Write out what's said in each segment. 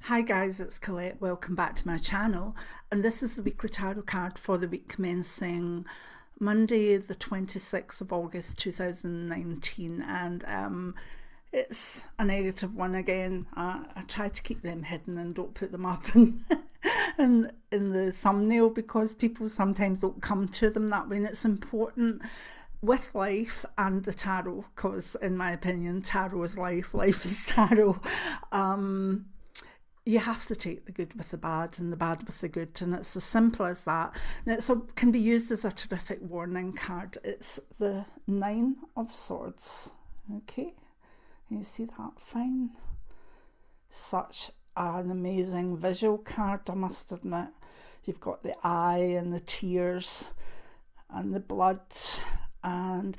Hi guys, it's Colette. Welcome back to my channel, and this is the weekly tarot card for the week commencing Monday the 26th of August 2019, and it's a negative one again. I try to keep them hidden and don't put them up in the thumbnail because people sometimes don't come to them that way, and it's important with life and the tarot because, in my opinion, tarot is life, life is tarot. You have to take the good with the bad and the bad with the good, and it's as simple as that. And it can be used as a terrific warning card. It's the Nine of Swords. Okay, you see that? Fine. Such an amazing visual card, I must admit. You've got the eye and the tears and the blood, and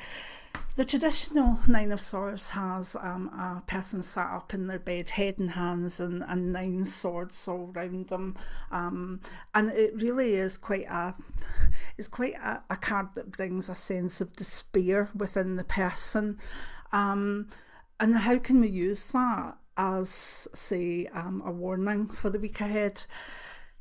the traditional Nine of Swords has a person sat up in their bed, head and hands, and 9 swords all round them, and it really is quite a card that brings a sense of despair within the person. And how can we use that as, say, a warning for the week ahead?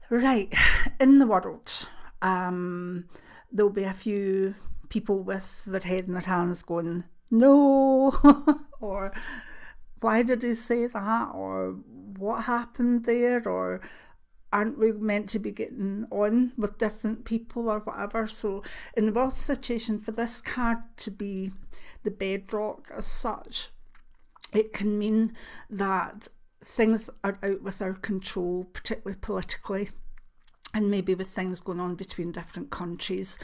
Right, in the world, there'll be a few people with their head in their hands going, no, or why did he say that, or what happened there, or aren't we meant to be getting on with different people or whatever. So in the world situation, for this card to be the bedrock as such, it can mean that things are out with our control, particularly politically, and maybe with things going on between different countries.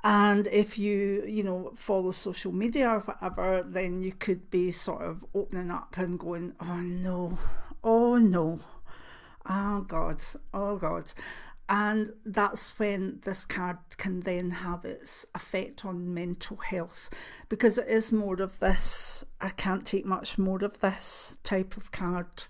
And if you follow social media or whatever, then you could be sort of opening up and going, oh no, oh no, oh God. And that's when this card can then have its effect on mental health, because it is more of this, I can't take much more of this type of card.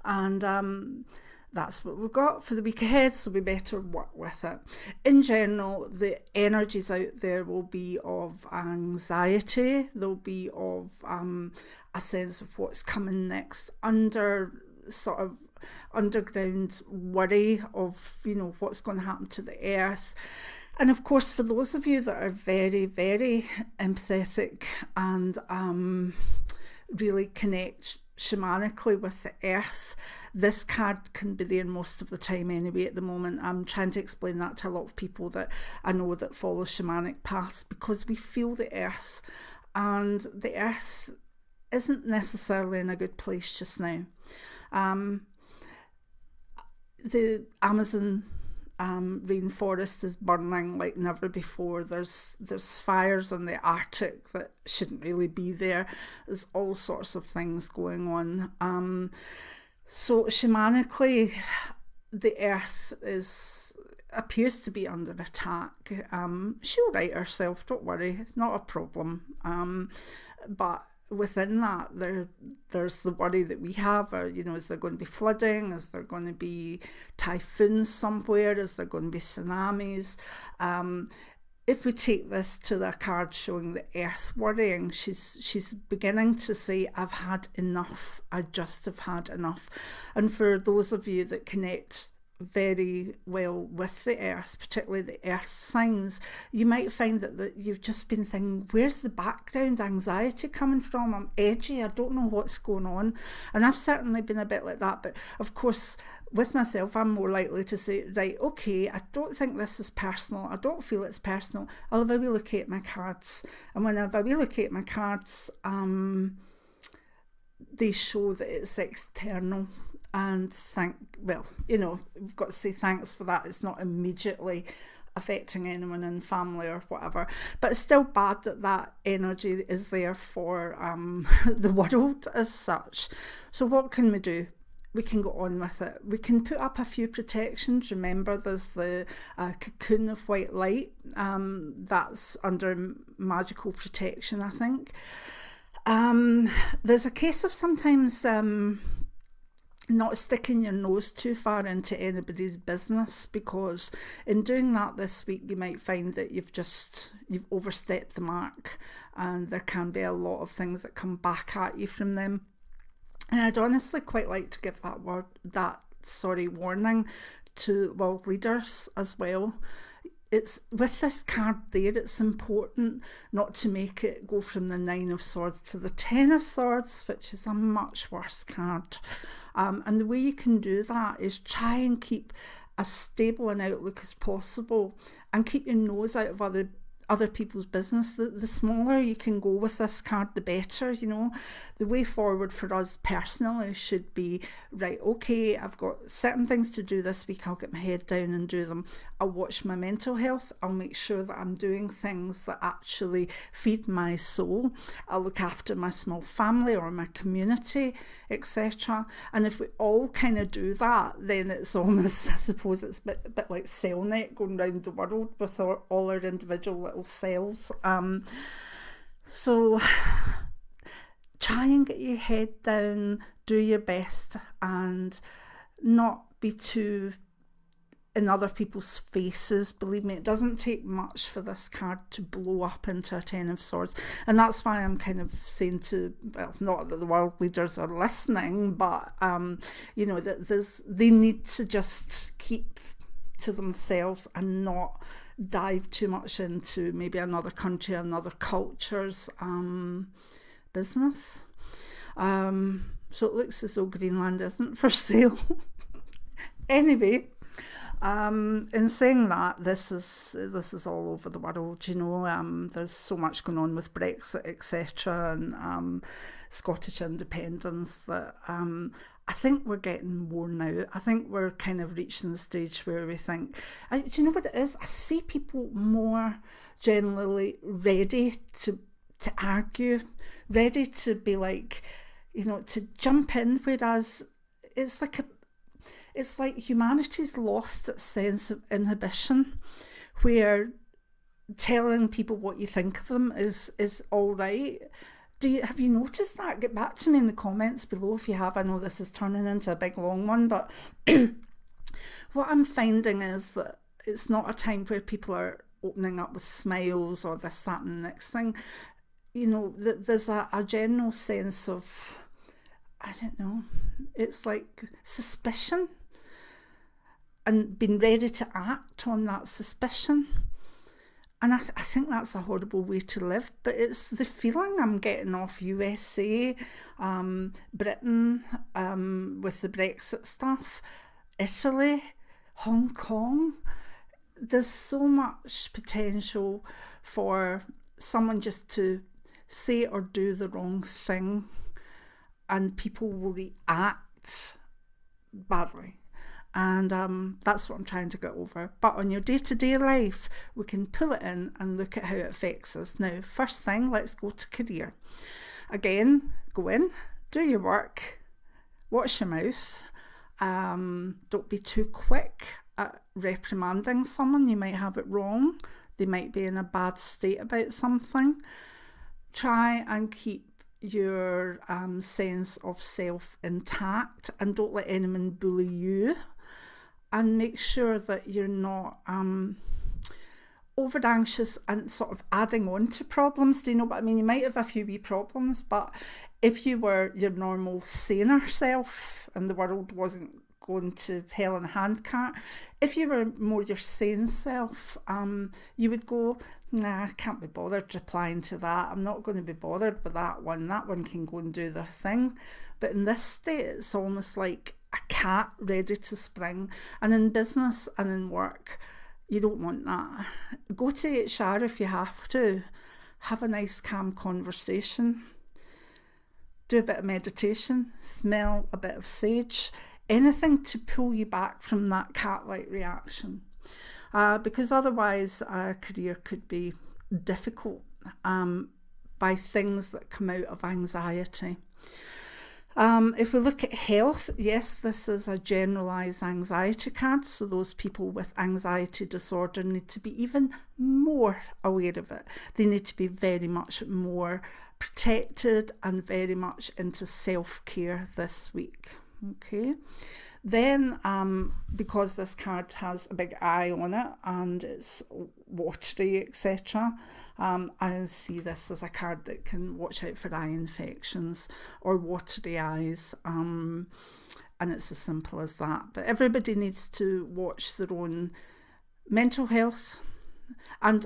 And that's what we've got for the week ahead, so we better work with it. In general, the energies out there will be of anxiety, they'll be of a sense of what's coming next, sort of underground worry of, what's going to happen to the earth. And of course, for those of you that are very, very empathetic and really connect shamanically with the earth, this card can be there most of the time anyway at the moment. I'm trying to explain that to a lot of people that I know that follow shamanic paths, because we feel the earth, and the earth isn't necessarily in a good place just now. The Amazon rainforest is burning like never before. There's fires in the Arctic that shouldn't really be there. There's all sorts of things going on. So shamanically, the earth appears to be under attack. She'll right herself, don't worry, it's not a problem. But within that, there's the worry that we have, is there going to be flooding? Is there going to be typhoons somewhere? Is there going to be tsunamis? If we take this to the card showing the earth worrying, she's beginning to say, I've had enough. I just have had enough. And for those of you that connect very well with the earth, particularly the earth signs, you might find that you've just been thinking, where's the background anxiety coming from? I'm edgy, I don't know what's going on. And I've certainly been a bit like that, but of course with myself I'm more likely to say, right, okay, I don't think this is personal, I don't feel it's personal, I'll have a wee look at my cards. And when I have a wee look at my cards, they show that it's external. And we've got to say thanks for that. It's not immediately affecting anyone in family or whatever, but it's still bad that energy is there for the world as such. So what can we do? We can go on with it. We can put up a few protections. Remember, there's the cocoon of white light. That's under magical protection, I think. There's a case of sometimes not sticking your nose too far into anybody's business, because in doing that this week you might find that you've overstepped the mark, and there can be a lot of things that come back at you from them. And I'd honestly quite like to give that warning to world leaders as well. It's with this card there, it's important not to make it go from the 9 of Swords to the 10 of Swords, which is a much worse card. And the way you can do that is try and keep as stable an outlook as possible and keep your nose out of other people's business. The smaller you can go with this card, the better. The way forward for us personally should be, right, okay, I've got certain things to do this week, I'll get my head down and do them. I'll watch my mental health, I'll make sure that I'm doing things that actually feed my soul, I'll look after my small family or my community, etc. And if we all kind of do that, then it's almost, I suppose it's a bit like Cellnet going round the world with all our individual little cells. So try and get your head down, do your best, and not be too in other people's faces. Believe me, it doesn't take much for this card to blow up into a 10 of Swords. And that's why I'm kind of saying to, well, not that the world leaders are listening, but that they need to just keep to themselves and not dive too much into maybe another country, another culture's business. So it looks as though Greenland isn't for sale. Anyway, in saying that, this is all over the world. There's so much going on with Brexit, etc., and Scottish independence that I think we're getting worn out. I think we're kind of reaching the stage where we think, do you know what it is? I see people more generally ready to argue, ready to be like, to jump in, whereas it's like humanity's lost its sense of inhibition, where telling people what you think of them is all right. Have you noticed that? Get back to me in the comments below if you have. I know this is turning into a big long one, but what I'm finding is that it's not a time where people are opening up with smiles or this, that and the next thing. There's a general sense of, I don't know, it's like suspicion and being ready to act on that suspicion. And I think that's a horrible way to live, but it's the feeling I'm getting off USA, Britain, with the Brexit stuff, Italy, Hong Kong. There's so much potential for someone just to say or do the wrong thing and people will react badly. And that's what I'm trying to get over. But on your day-to-day life, we can pull it in and look at how it affects us. Now, first thing, let's go to career. Again, go in, do your work, watch your mouth. Don't be too quick at reprimanding someone. You might have it wrong. They might be in a bad state about something. Try and keep your sense of self intact and don't let anyone bully you. And make sure that you're not over anxious and sort of adding on to problems. Do you know what I mean? You might have a few wee problems, but if you were your normal saner self and the world wasn't going to hell in a handcart, if you were more your sane self, you would go, nah, I can't be bothered replying to that. I'm not going to be bothered with that one. That one can go and do their thing. But in this state, it's almost like a cat ready to spring. And in business and in work, you don't want that. Go to HR if you have to. Have a nice calm conversation. Do a bit of meditation. Smell a bit of sage. Anything to pull you back from that cat-like reaction. Because otherwise a career could be difficult by things that come out of anxiety. If we look at health, yes, this is a generalised anxiety card, so those people with anxiety disorder need to be even more aware of it. They need to be very much more protected and very much into self-care this week. Okay, then because this card has a big eye on it and it's watery, etc., I see this as a card that can watch out for eye infections or watery eyes. And it's as simple as that. But everybody needs to watch their own mental health. And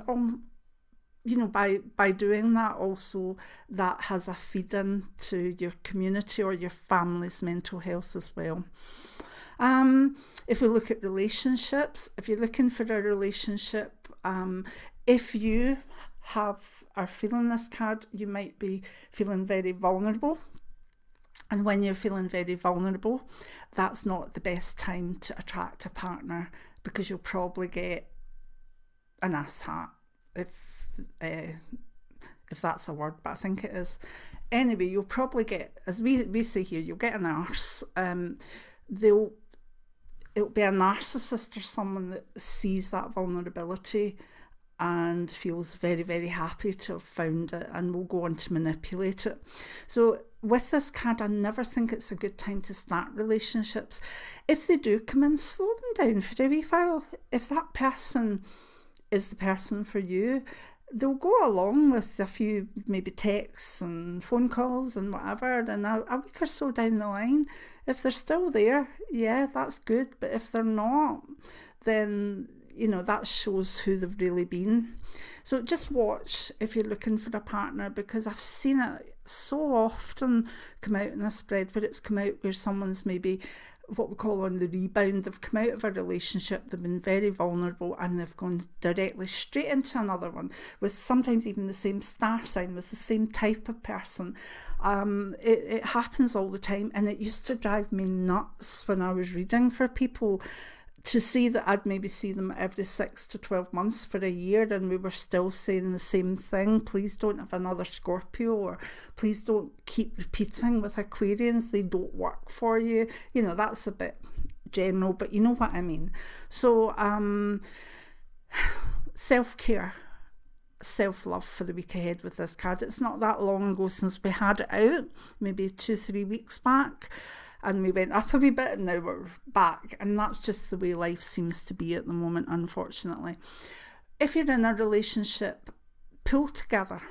by doing that also, that has a feed in to your community or your family's mental health as well. If we look at relationships, if you're looking for a relationship, if you are feeling this card, you might be feeling very vulnerable. And when you're feeling very vulnerable, that's not the best time to attract a partner, because you'll probably get an asshat, if that's a word, but I think it is. Anyway, you'll probably get, as we say here, you'll get an arse. It'll be a narcissist or someone that sees that vulnerability and feels very, very happy to have found it and will go on to manipulate it. So with this card, I never think it's a good time to start relationships. If they do come in, slow them down for a wee while. If that person is the person for you, they'll go along with a few maybe texts and phone calls and whatever, and a week or so down the line, if they're still there, yeah, that's good. But if they're not, then that shows who they've really been. So just watch if you're looking for a partner, because I've seen it so often come out in this spread where it's come out where someone's maybe what we call on the rebound. They've come out of a relationship, they've been very vulnerable, and they've gone directly straight into another one with sometimes even the same star sign, with the same type of person. It happens all the time, and it used to drive me nuts when I was reading for people to see that I'd maybe see them every 6 to 12 months for a year, and we were still saying the same thing. Please don't have another Scorpio, or please don't keep repeating with Aquarians, they don't work for you. That's a bit general, but you know what I mean. So self-care, self-love for the week ahead with this card. It's not that long ago since we had it out, maybe 2-3 weeks back, and we went up a wee bit, and now we're back. And that's just the way life seems to be at the moment, unfortunately. If you're in a relationship, pull together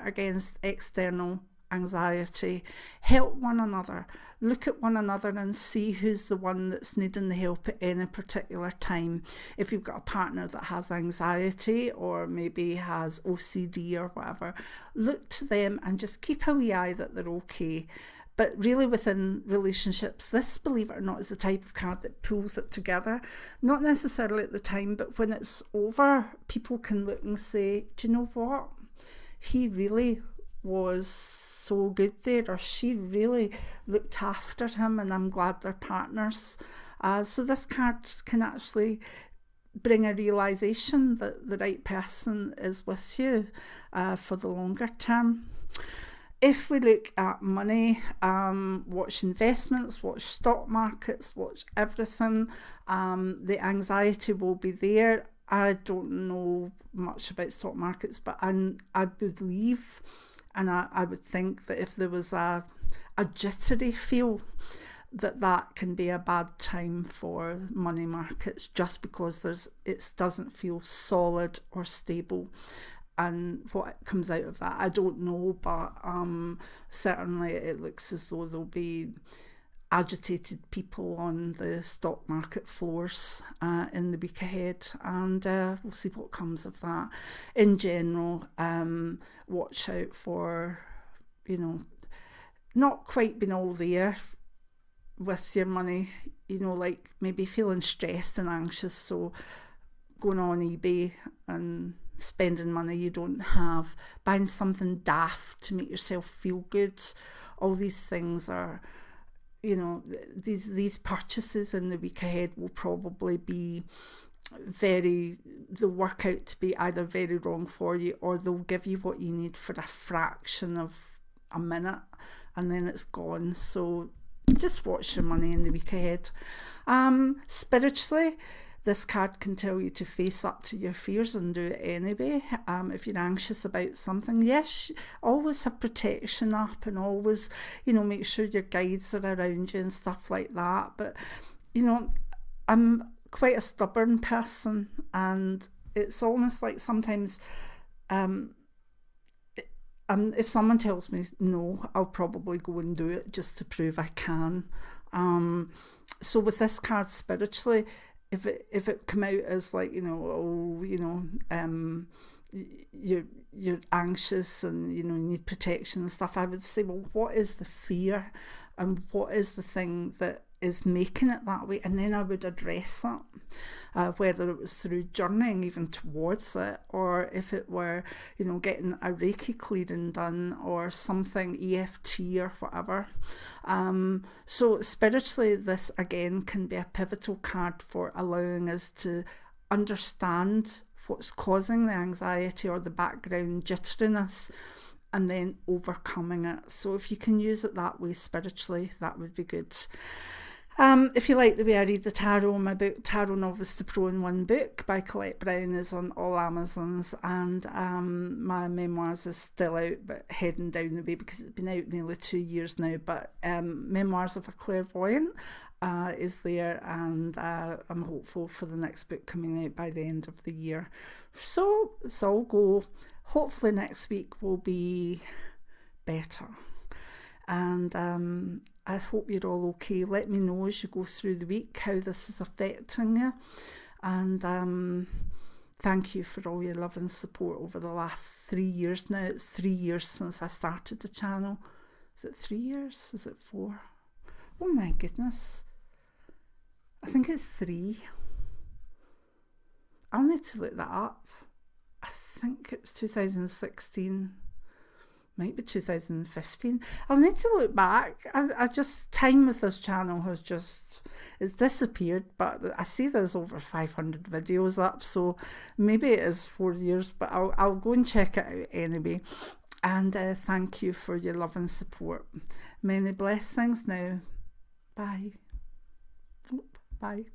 against external anxiety. Help one another. Look at one another and see who's the one that's needing the help at any particular time. If you've got a partner that has anxiety or maybe has OCD or whatever, look to them and just keep a wee eye that they're okay. But really within relationships, this, believe it or not, is the type of card that pulls it together. Not necessarily at the time, but when it's over, people can look and say, do you know what? He really was so good there, or she really looked after him, and I'm glad they're partners. So this card can actually bring a realisation that the right person is with you for the longer term. If we look at money, watch investments, watch stock markets, watch everything. The anxiety will be there. I don't know much about stock markets, but I believe, and I would think that if there was a jittery feel, that can be a bad time for money markets, just because it doesn't feel solid or stable. And what comes out of that, I don't know, but certainly it looks as though there'll be agitated people on the stock market floors in the week ahead, and we'll see what comes of that. In general, watch out for, not quite being all there with your money, like maybe feeling stressed and anxious, so going on eBay and spending money you don't have, buying something daft to make yourself feel good. All these things are, these purchases in the week ahead will probably be they'll work out to be either very wrong for you, or they'll give you what you need for a fraction of a minute and then it's gone. So just watch your money in the week ahead. Spiritually, this card can tell you to face up to your fears and do it anyway. If you're anxious about something, yes, always have protection up, and always, make sure your guides are around you and stuff like that. But, I'm quite a stubborn person, and it's almost like sometimes if someone tells me no, I'll probably go and do it just to prove I can. So with this card spiritually, if it come out as like, you're anxious and you need protection and stuff, I would say, well, what is the fear and what is the thing that is making it that way? And then I would address that, whether it was through journeying even towards it, or if it were, getting a Reiki clearing done or something, EFT or whatever. So spiritually, this again can be a pivotal card for allowing us to understand what's causing the anxiety or the background jitteriness, and then overcoming it. So if you can use it that way spiritually, that would be good. If you like the way I read the tarot, my book Tarot Novice to Pro in One Book by Colette Clairvoyant is on all Amazons, and my Memoirs is still out but heading down the way because it's been out nearly 2 years now, but Memoirs of a Clairvoyant is there, and I'm hopeful for the next book coming out by the end of the year. So it's all go. Hopefully next week will be better, and I hope you're all okay. Let me know as you go through the week how this is affecting you, and thank you for all your love and support over the last 3 years now. It's 3 years since I started the channel. Is it 3 years? Is it 4? Oh my goodness. I think it's 3. I'll need to look that up. I think it's 2016, might be 2015. I'll need to look back. I just, time with this channel has just, it's disappeared, but I see there's over 500 videos up, so maybe it is 4 years, but I'll go and check it out anyway. And thank you for your love and support. Many blessings now. Bye. Bye.